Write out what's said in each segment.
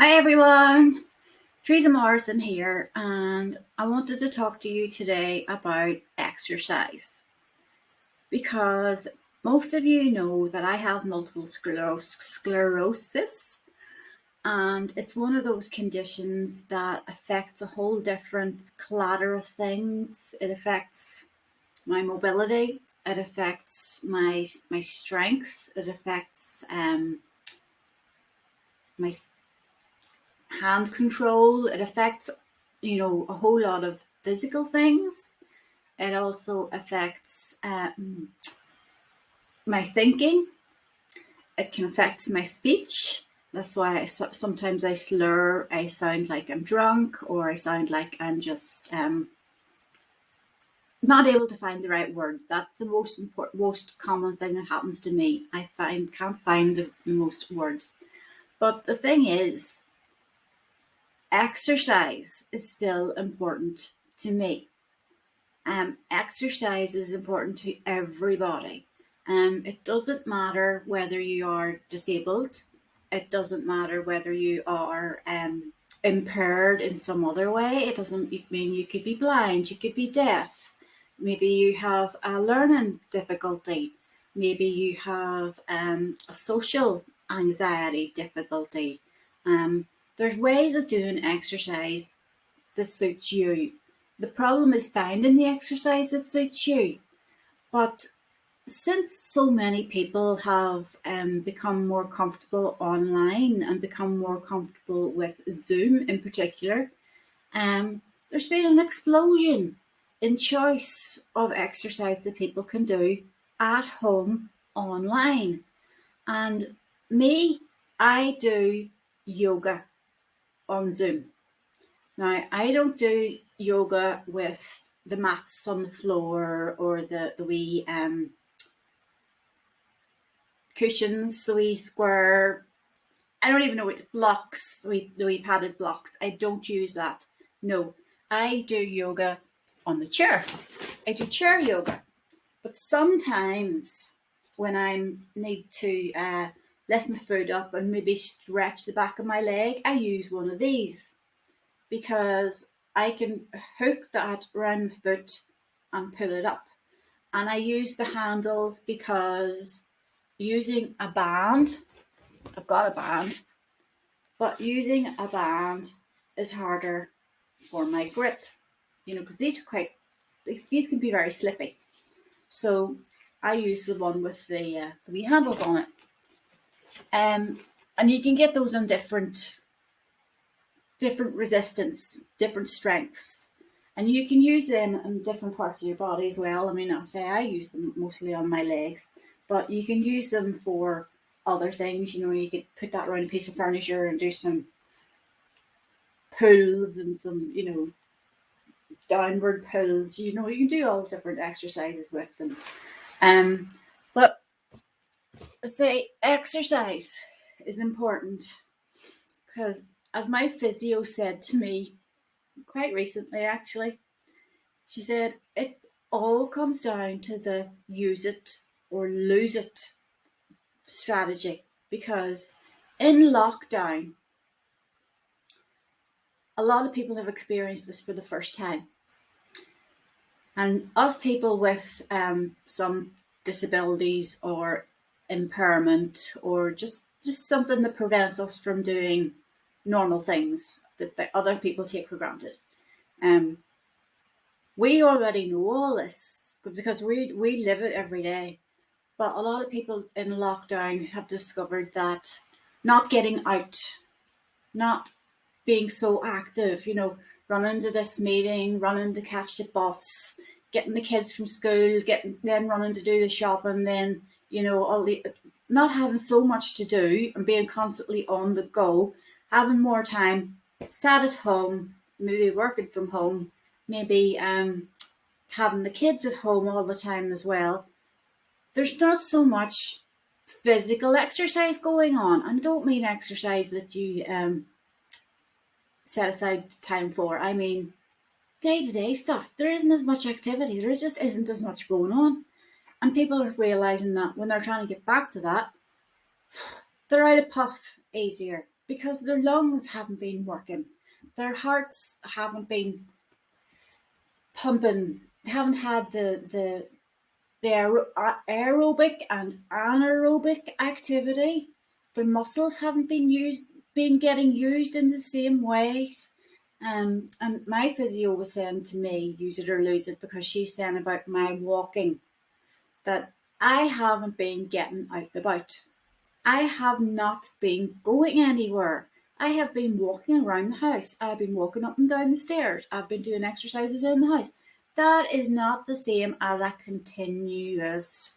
Hi everyone, Teresa Morrison here, and I wanted to talk to you today about exercise because most of you know that I have multiple sclerosis, and it's one of those conditions that affects a whole different clatter of things. It affects my mobility, it affects my strength, it affects my hand control, it affects a whole lot of physical things. It also affects my thinking. It can affect my speech. That's why sometimes I slur. I sound like I'm drunk, or I sound like I'm just not able to find the right words. That's the most common thing that happens to me. I can't find the most words. But the thing is, exercise is still important to me. Exercise is important to everybody. It doesn't matter whether you are disabled. It doesn't matter whether you are impaired in some other way. It doesn't mean you could be blind, you could be deaf. Maybe you have a learning difficulty. Maybe you have a social anxiety difficulty. There's ways of doing exercise that suits you. The problem is finding the exercise that suits you. But since so many people have become more comfortable online and become more comfortable with Zoom in particular, there's been an explosion in choice of exercise that people can do at home online. And me, I do yoga on Zoom. Now, I don't do yoga with the mats on the floor or the wee cushions, the wee square. I don't even know what blocks, the wee padded blocks. I don't use that. No, I do yoga on the chair. I do chair yoga. But sometimes when I need to lift my foot up and maybe stretch the back of my leg, I use one of these, because I can hook that around my foot and pull it up. And I use the handles because using a band, I've got a band, but using a band is harder for my grip, because these can be very slippy. So I use the one with the wee handles on it. And you can get those on different resistance, different strengths. And you can use them in different parts of your body as well. I mean, I'll say I use them mostly on my legs, but you can use them for other things. You could put that around a piece of furniture and do some pulls and some, downward pulls. You can do all different exercises with them. But say exercise is important because, as my physio said to me quite recently, actually, she said it all comes down to the use it or lose it strategy, because in lockdown, a lot of people have experienced this for the first time. And us people with some disabilities or impairment, or just something that prevents us from doing normal things that other people take for granted. We already know all this because we live it every day. But a lot of people in lockdown have discovered that not getting out, not being so active, running to this meeting, running to catch the bus, getting the kids from school, then running to do the shopping, then, not having so much to do and being constantly on the go, having more time sat at home, maybe working from home, maybe having the kids at home all the time as well. There's not so much physical exercise going on. And I don't mean exercise that you set aside time for. I mean day-to-day stuff. There isn't as much activity. There just isn't as much going on. And people are realising that when they're trying to get back to that, they're out of puff easier because their lungs haven't been working, their hearts haven't been pumping, they haven't had the aerobic and anaerobic activity. Their muscles haven't been getting used in the same ways. And my physio was saying to me, use it or lose it, because she's saying about my walking that I haven't been getting out and about. I have not been going anywhere. I have been walking around the house. I've been walking up and down the stairs. I've been doing exercises in the house. That is not the same as a continuous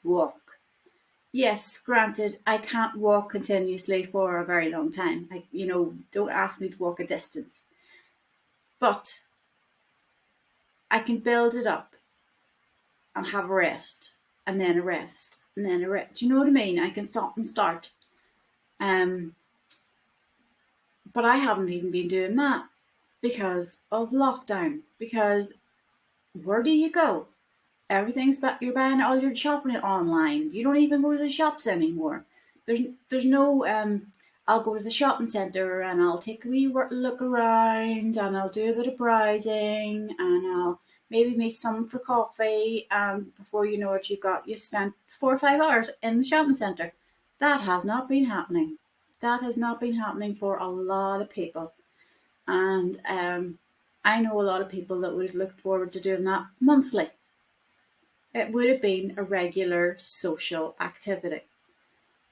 walk. Yes, granted, I can't walk continuously for a very long time. Don't ask me to walk a distance. But I can build it up and have a rest, and then a rest, and then a rest. Do you know what I mean? I can stop and start. Um, but I haven't even been doing that because of lockdown. Because where do you go? Everything's you're buying all your shopping online. You don't even go to the shops anymore. There's no I'll go to the shopping centre and I'll take a wee look around and I'll do a bit of browsing and I'll maybe meet someone for coffee, and before you know it you spent 4 or 5 hours in the shopping centre. That has not been happening. That has not been happening for a lot of people. And I know a lot of people that would have looked forward to doing that monthly. It would have been a regular social activity,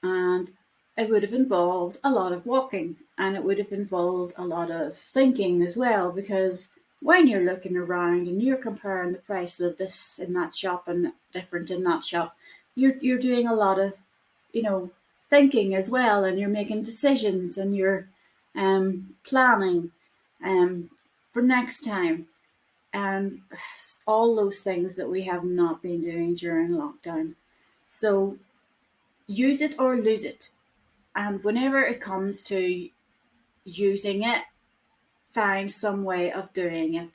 and it would have involved a lot of walking, and it would have involved a lot of thinking as well, because when you're looking around and you're comparing the price of this in that shop and different in that shop, you're doing a lot of, thinking as well, and you're making decisions and you're planning for next time, and all those things that we have not been doing during lockdown. So use it or lose it. And whenever it comes to using it, find some way of doing it.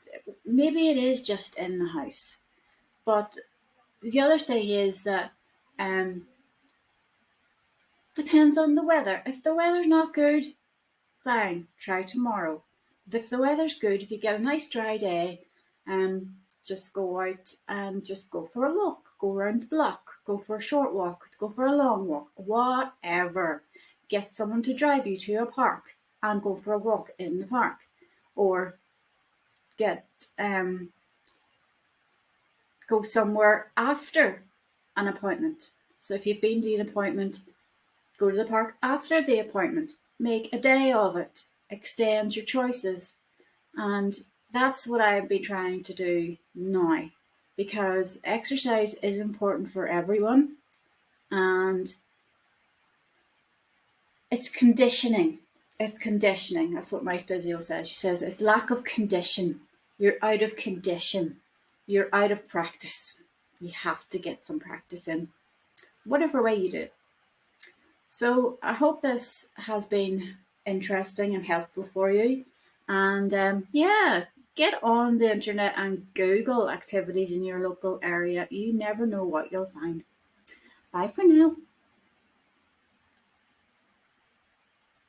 Maybe it is just in the house. But the other thing is that um depends on the weather. If the weather's not good, fine, try tomorrow. But if the weather's good, if you get a nice dry day, just go out and just go for a walk, go around the block, go for a short walk, go for a long walk, whatever. Get someone to drive you to a park and go for a walk in the park, or get go somewhere after an appointment. So if you've been to an appointment, go to the park after the appointment. Make a day of it. Extend your choices. And that's what I've been trying to do now, because exercise is important for everyone, and it's conditioning. It's conditioning. That's what my physio says. She says it's lack of condition. You're out of condition. You're out of practice. You have to get some practice in, whatever way you do it. So I hope this has been interesting and helpful for you. And get on the internet and Google activities in your local area. You never know what you'll find. Bye for now.